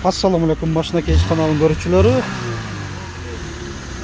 Assalamu alaikum, Машина Кейс каналының көрүүчүлөрү.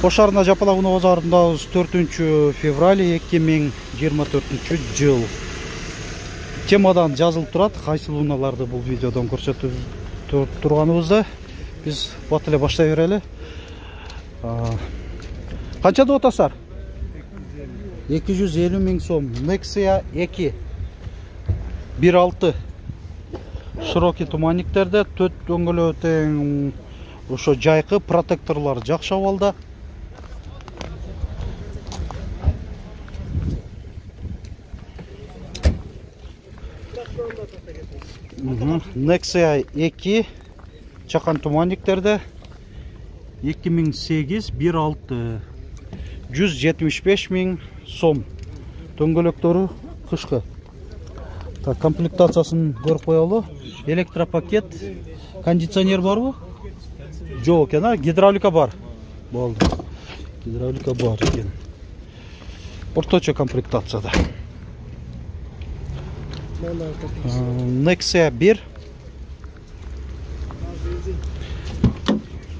Кош Арна Жапалак Уноо базарындабыз 4 февраль 2024 жыл. Темадан жазылып турат, кайсыл унааларды бул видеодон көрсөтүп турганыбызды биз бат эле баштай берели. Канча деп атасыздар? 250 миң сом. Nexia 2 1.6 широкий туманниктерде, төт дөңгөлөө тең ошо жайкы протекторлор жакшы абалда. Nexia 2 чакан туманниктерде 2008 1.6 175 миң сом. Дөңгөлөктөрү кышкы. Так, комплектациясын көрүп коелу. Электропакет, кондиционер барбы? Жок экен, гидравлика бар. Болду. Гидравлика бар экен. Орточо комплектацияда. Nexia 1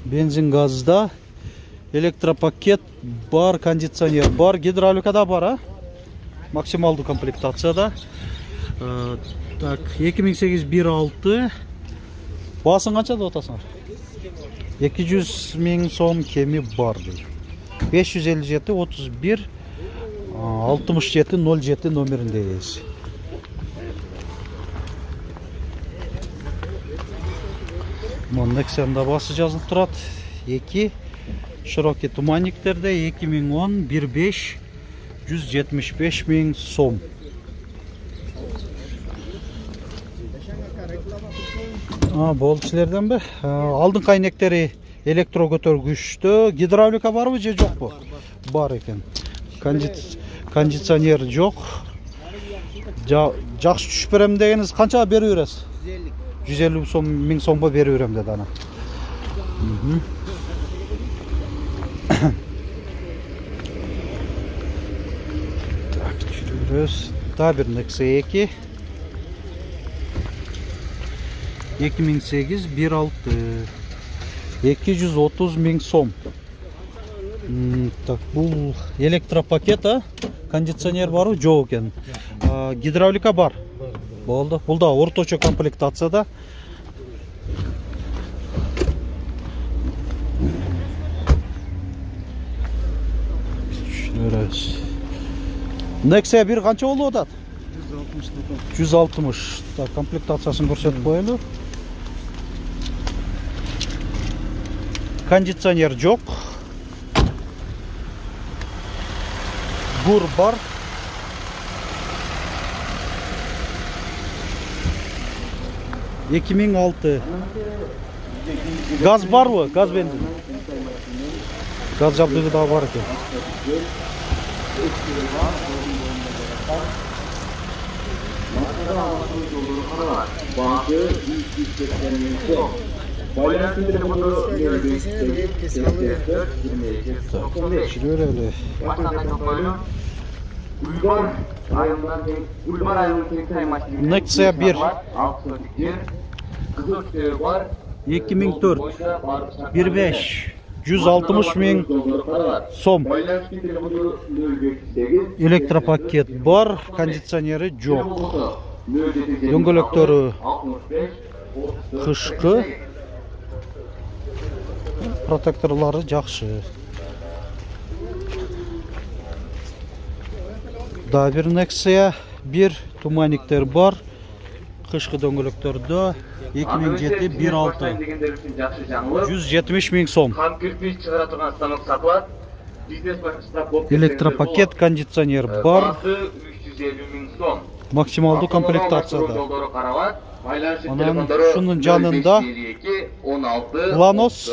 бензин газда, электропакет бар, кондиционер бар, гидравлика да бар, максималдуу комплектацияда. Так, 2008 1.6 басын канча деп атасыңар? 200 миң сом кеми бар. 557 31 67 07 номеріндейіз. Nexia басы жазылып турат. 2 широкий туманниктерде 2010 1.5 175 миң сом. Болду силерден бе? Алдыңкы айнектери электро көтөргүчтө, гидравлика барбы же жокпу? Бар экен. Кондиционер жок. Жакшы түшүп берем дегениз канчага берип бересиз? 150 миң сомго берип берем деди ана. Так, жүрөбүз. Да бир Nexia 2 2008 1.6 230 миң сом. Так, бул электропакет, кондиционер барбы? Жок экен. Гидравлика бар. Болду. Бул да орточо комплектацияда. Nexia 1 канча болуп атат? 160. Так, комплектациясын көрсөтүп коелу. Кондиционер жок. Бур бар. Эки миң алты. Газ барбы? Газ бензин. Газ жабдыгы да бар экен. Nexia 1 2004 1.5 160 миң сом. Электропакет бар, кондиционери жок. Дөңгөлөктөрү кышкы. Протекторлары жакшы. Да бир Nexia 1 туманниктер бар. Кышкы дөңгөлөктөрдө 2007 1.6 170 миң сом. Электропакет, кондиционер бар. Максималдуу комплектацияда. Анан шунун жанында Ланос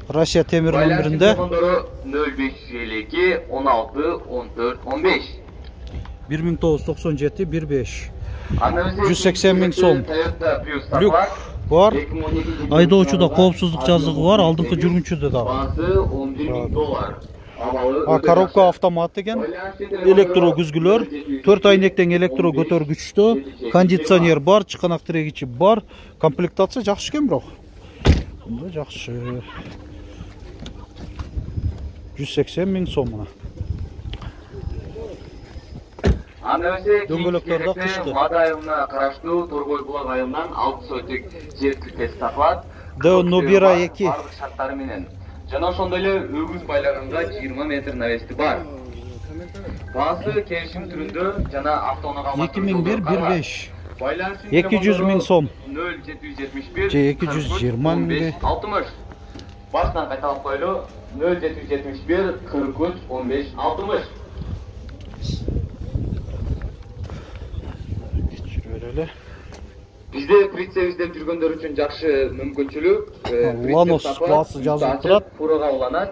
Россия темир номеринде 0552 16 14 15 1997 1.5 180 миң сом. Люк бар. Айдоочуда коопсуздук жазыгы бар, алдыңкы жүргүнчүдө да. Коробка автомат экен. Электро күзгүлөр, 4 айнектен электро көтөргүчтө, кондиционер бар, чыканак тирегичи бар. Комплектация жакшы экен бирок. Bunda жақсы. 180 миң сом мына. Дөңгөлөктөрдө кышты. Мад айылына караштуу Торгой булак айылынан 6 сотик жер тиркеси тапылат. Нобира 2. Барлык шарттары менен. Жана ошондой эле өгүз байлаганга 20 метр навести бар. Баасы келишим түрүндө жана автоунаага 2001-15. 200 миң сом. 0771 220 60. Башынан кайталап коелу. 0771 43 15 60. Geçirivereli. Bizde Pritsev издеп жүргөндөр үчүн жакшы мүмкүнчүлүк. Lanos баасы жазылып турат. Фурага уланат.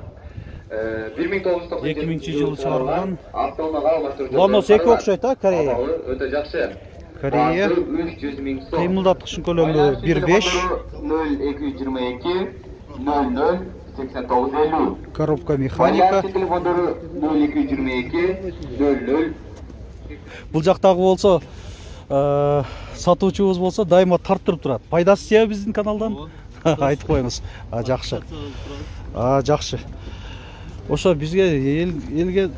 2000-жылы чыгарылган. Автоунаага алмаштыруу. Lanos 2 окшойт, а, Корея. Өтө жакшы. Корея. 300 миң сом. Кыймылдаткычын көлөмү 1.5. 0222 00 8950. Коробка механика. Телефондору 0222 00. Бул жактагы болсо, сатуучубуз болсо дайыма тарттырып турат. Пайдасы тие биздин каналдан? Айтып коюңуз. Жакшы. Жакшы. Ошо бизге элге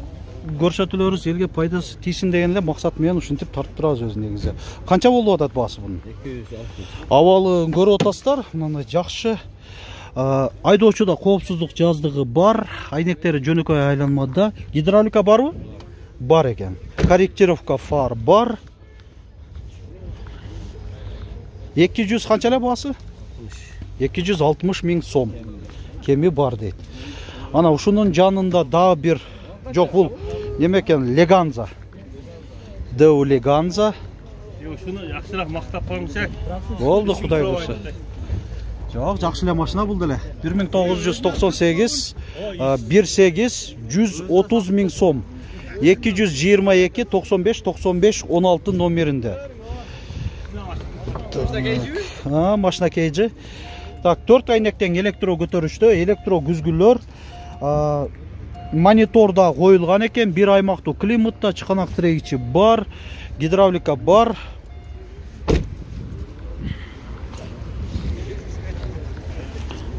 көрсөтүүлөрүбүз элге пайдасы тийсин деген эле максат менен ушинтип тартып турабыз өзү негизи. Канча болуп атат баасы бунун? 260. Абалын көрүп атасыздар, мындай жакшы. Айдоочуда коопсуздук жаздыгы бар, айнектери жөнөкөй айланмада. Гидравлика барбы? Бар экен. Корректировка фар бар. 200 канча эле баасы? 260 миң сом. Кеми бар дейт. Ана ушунун жанында дагы бир жок, бул неме экен? Леганза. Дэу Леганза. Ушуну жакшыраак мактап коюңузчу. Болду, Кудай буйрса. Жок, жакшы эле машина бул деле. 1998 18 130 миң сом. 222 95 95 16 номеринде. Машина кейджи. Так, 4 айнектен электро көтөрүштө, электро күзгүлөр, мониторда коюлган экен, бир аймактуу климатта, чыканак тирегичи бар, гидравлика бар.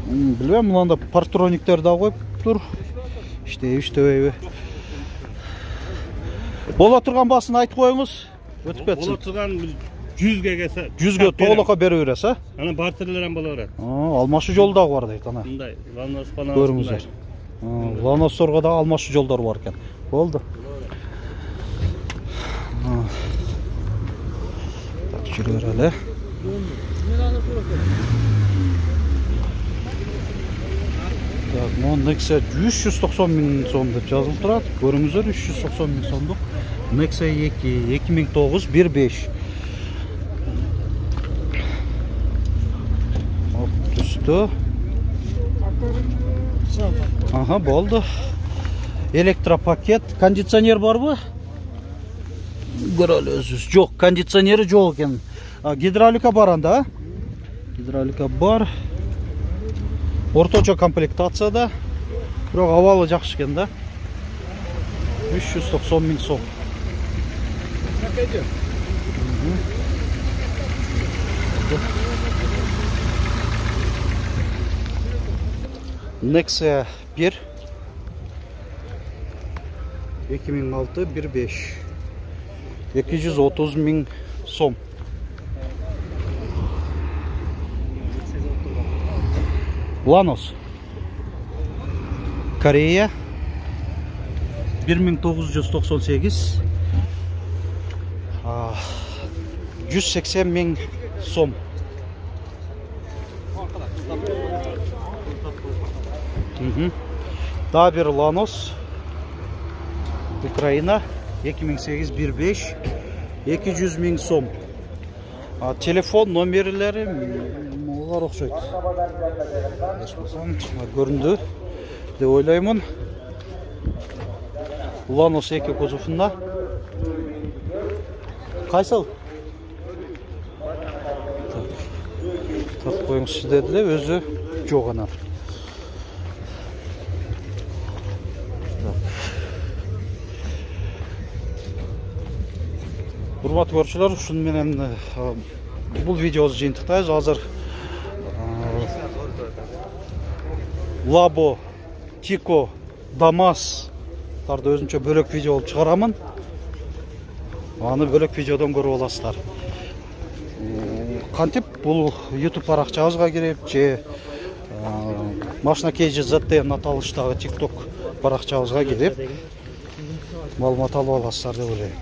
Билбейм, мында партрониктер да коюп тур. Иштебейби? Бола турган баасын айтып коюңуз. Өтүп кетсин. Бола турган 100ге келсе. 100ге толокко бере бересиз, а? Ана бартерлер ham боло берет. Алмашы жол дагы бар дейт ана. Мындай, Ланос пана. Көрүңүздөр. Ланосторго да алмашы жолдор бар экен. Болду. Так, жүрө берели. Так, Nexia 390 миң сом деп жазылып турат. Көрүңүздөр, 390 миң сомдук. Nexia 2 2009 1.5. Түстө. Ага, болду. Электропакет, кондиционер барбы? Көрөлү өзүбүз. Жок, кондиционери жок экен. Гидравлика бар анда, а? Гидравлика бар. Орточо комплектацияда. Бирок абалы жакшы экен да. 390 миң сом. Nexia 1 2006 1.5 230 миң сом. Lanos Корея 1998 180 миң сом. Daha bir Lanos Ukrayna 2008 1.5 200 миң сом. Telefon номерлери олар окшойт. Көрүндү деп ойлоймун. Lanos 2 кузовунда. Кайсыл? Так коюңуз сизде деле өзү жок ана. Урматтуу көрүүчүлөр, ушун менен бул видеобузду жыйынтыктайбыз. Азыр Labo, Tico, Damas тарды өзүнчө бөлөк видео болуп чыгарамын. Аны бөлөк видеодон көрүп аласыздар. Кантип бул YouTube баракчабызга кирип, же машина кейжи ZTM аталыштагы TikTok баракчабызга кирип маалымат алып аласыздар деп ойлойм.